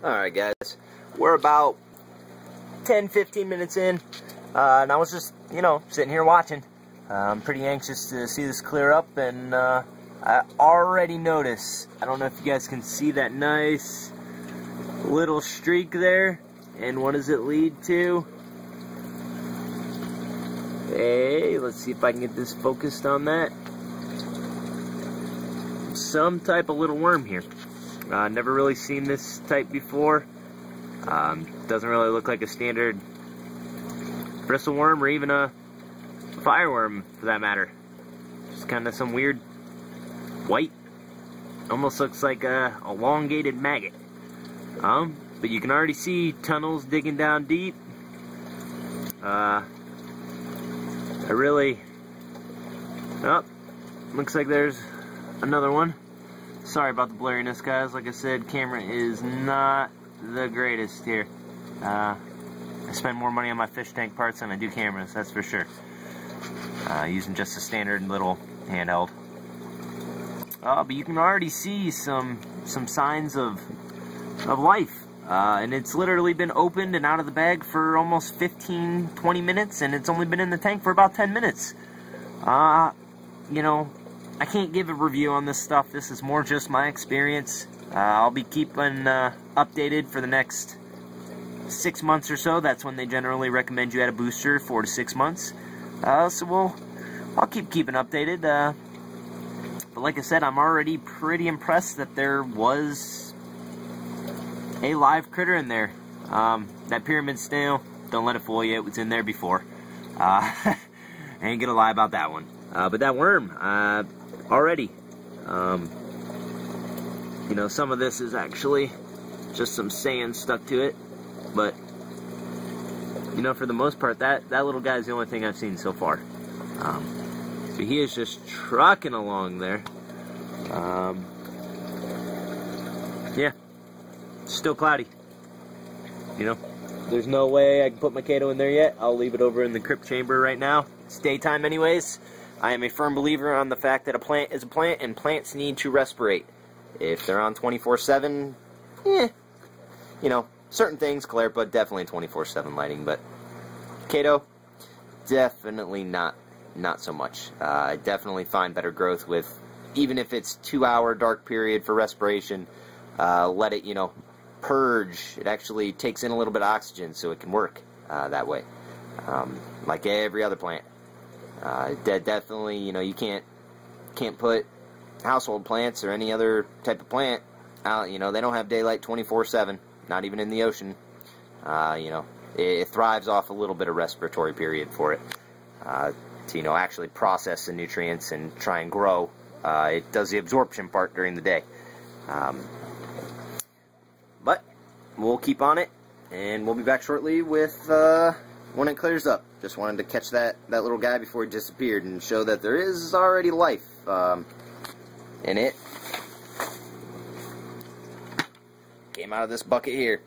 Alright guys, we're about 10-15 minutes in, and I was just, sitting here watching. I'm pretty anxious to see this clear up, and I already notice, I don't know if you guys can see that nice little streak there, and what does it lead to? Hey, let's see if I can get this focused on that. Some type of little worm here. Never really seen this type before. Doesn't really look like a standard bristle worm or even a fireworm for that matter. Just kind of some weird white, almost looks like a elongated maggot. But you can already see tunnels digging down deep. Looks like there's another one. Sorry about the blurriness, guys. Like I said, camera is not the greatest here. I spend more money on my fish tank parts than I do cameras, that's for sure. Using just a standard little handheld. But you can already see some signs of life. And it's literally been opened and out of the bag for almost 15-20 minutes, and it's only been in the tank for about 10 minutes. I can't give a review on this stuff. This is more just my experience. I'll be keeping updated for the next 6 months or so. That's when they generally recommend you add a booster, 4 to 6 months. So I'll keep keeping updated. But like I said, I'm already pretty impressed that there was a live critter in there. That pyramid snail, don't let it fool you, it was in there before. I ain't gonna lie about that one. But that worm, already, some of this is actually just some sand stuck to it, but, for the most part, that little guy's the only thing I've seen so far. So he is just trucking along there. Yeah, still cloudy. There's no way I can put my Pt2 in there yet. I'll leave it over in the crypt chamber right now. It's daytime anyways. I am a firm believer on the fact that a plant is a plant, and plants need to respirate. If they're on 24/7, certain things, Calepa, definitely 24/7 lighting, but Pt2, definitely not so much. I definitely find better growth with, even if it's 2-hour dark period for respiration, let it, purge. It actually takes in a little bit of oxygen, so it can work that way, like every other plant. Definitely, you can't put household plants or any other type of plant out. They don't have daylight 24/7, not even in the ocean. It thrives off a little bit of respiratory period for it to actually process the nutrients and try and grow. It does the absorption part during the day. But we'll keep on it, and we'll be back shortly with when it clears up. Just wanted to catch that little guy before he disappeared and show that there is already life in it. Came out of this bucket here.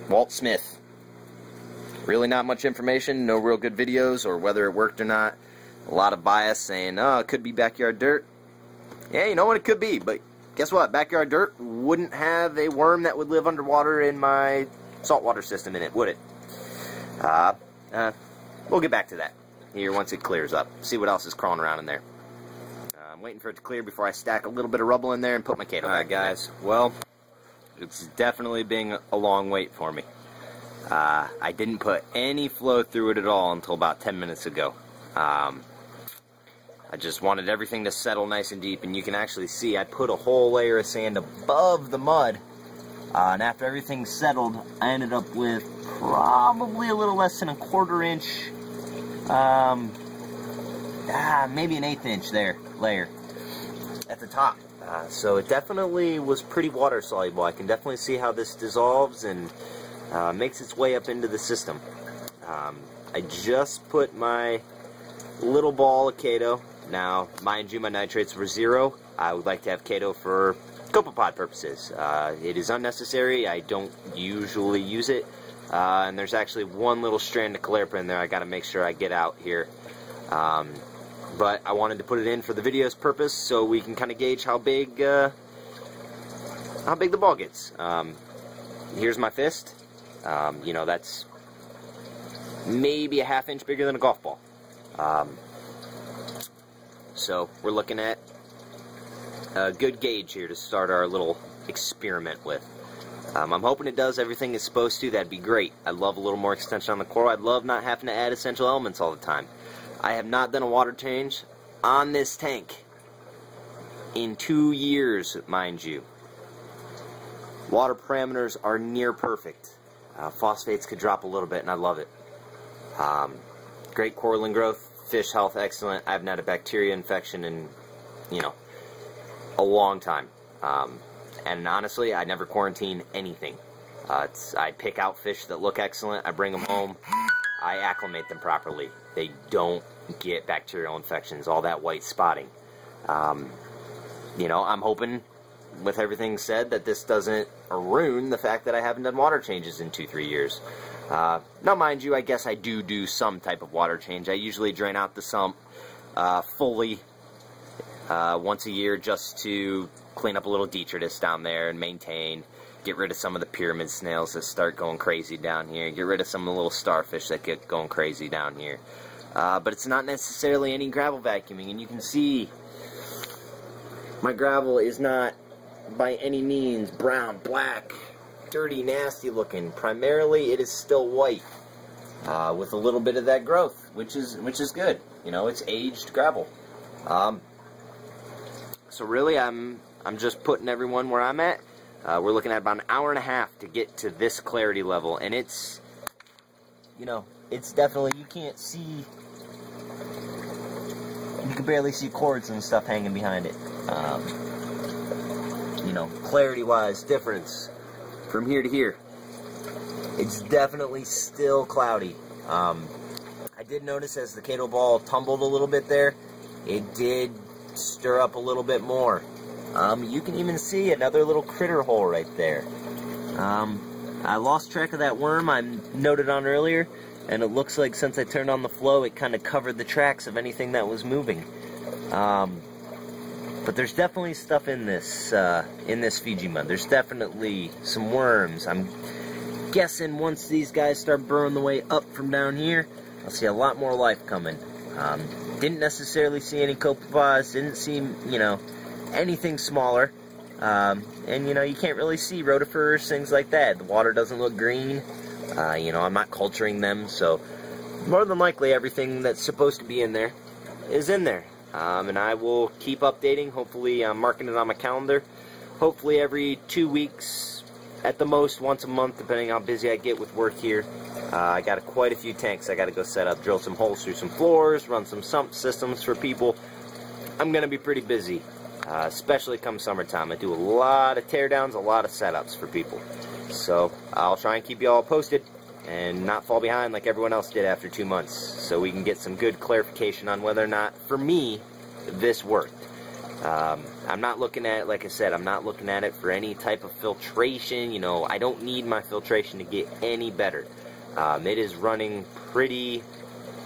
Walt Smith. Really not much information, no real good videos or whether it worked or not. A lot of bias saying, oh, it could be backyard dirt. Yeah, you know what, it could be, but guess what? Backyard dirt wouldn't have a worm that would live underwater in my saltwater system in it, would it? We'll get back to that here once it clears up. See what else is crawling around in there. I'm waiting for it to clear before I stack a little bit of rubble in there and put my Pt2 back. Alright guys, well, it's definitely been a long wait for me. I didn't put any flow through it at all until about 10 minutes ago. I just wanted everything to settle nice and deep, and you can actually see I put a whole layer of sand above the mud. And after everything settled, I ended up with probably a little less than a 1/4 inch, maybe an 1/8 inch layer at the top. So it definitely was pretty water soluble. I can definitely see how this dissolves and makes its way up into the system. I just put my little ball of Pt2. Now, mind you, my nitrates were 0. I would like to have Pt2 for copepod purposes. It is unnecessary. I don't usually use it. And there's actually one little strand of Calepa in there I got to make sure I get out here. But I wanted to put it in for the video's purpose so we can kind of gauge how big how big the ball gets. Here's my fist. You know, that's maybe a ½ inch bigger than a golf ball. So we're looking at a good gauge here to start our little experiment with. I'm hoping it does everything it's supposed to. That'd be great. I'd love a little more extension on the coral. I'd love not having to add essential elements all the time. I have not done a water change on this tank in 2 years, mind you. Water parameters are near perfect. Phosphates could drop a little bit, and I love it. Great coralline growth, fish health excellent. I haven't had a bacteria infection in, you know, a long time. And honestly, I never quarantine anything. I pick out fish that look excellent. I bring them home. I acclimate them properly. They don't get bacterial infections, all that white spotting. You know, I'm hoping, with everything said, that this doesn't ruin the fact that I haven't done water changes in 2-3 years. Now, mind you, I guess I do some type of water change. I usually drain out the sump fully once a year just to clean up a little detritus down there and maintain, get rid of some of the pyramid snails that start going crazy down here, get rid of some of the little starfish that get going crazy down here. But it's not necessarily any gravel vacuuming, and you can see my gravel is not by any means brown, black, dirty, nasty looking. Primarily it is still white with a little bit of that growth, which is good. You know, it's aged gravel. So really I'm just putting everyone where I'm at. We're looking at about an hour and a half to get to this clarity level, and it's, you know, it's definitely, you can't see, you can barely see cords and stuff hanging behind it. You know, clarity-wise, difference from here to here. It's definitely still cloudy. I did notice as the Pt2 ball tumbled a little bit there, it did stir up a little bit more. You can even see another little critter hole right there. I lost track of that worm I noted on earlier, and it looks like since I turned on the flow, it kind of covered the tracks of anything that was moving. But there's definitely stuff in this Fiji mud. There's definitely some worms. I'm guessing once these guys start burrowing the way up from down here, I'll see a lot more life coming. Didn't necessarily see any copepods, didn't see, you know, anything smaller. And, you know, you can't really see rotifers, things like that. The water doesn't look green. You know, I'm not culturing them, so more than likely everything that's supposed to be in there is in there. And I will keep updating. Hopefully, I'm marking it on my calendar. Hopefully every 2 weeks, at the most once a month, depending how busy I get with work here. I got quite a few tanks I got to go set up, drill some holes through some floors, run some sump systems for people. I'm going to be pretty busy, especially come summertime. I do a lot of teardowns, a lot of setups for people. So I'll try and keep you all posted and not fall behind like everyone else did after 2 months, so we can get some good clarification on whether or not, for me, this worked. I'm not looking at it, like I said, I'm not looking at it for any type of filtration. You know, I don't need my filtration to get any better. It is running pretty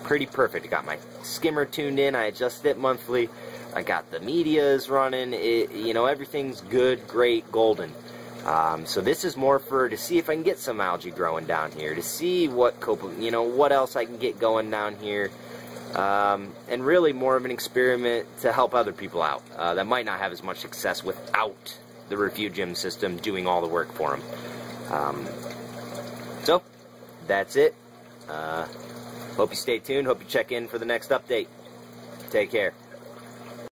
perfect. I got my skimmer tuned in, I adjust it monthly, I got the medias running, you know, everything's good, great, golden. So this is more to see if I can get some algae growing down here, to see what you know, what else I can get going down here, and really more of an experiment to help other people out that might not have as much success without the refugium system doing all the work for them. So that's it. Hope you stay tuned. Hope you check in for the next update. Take care.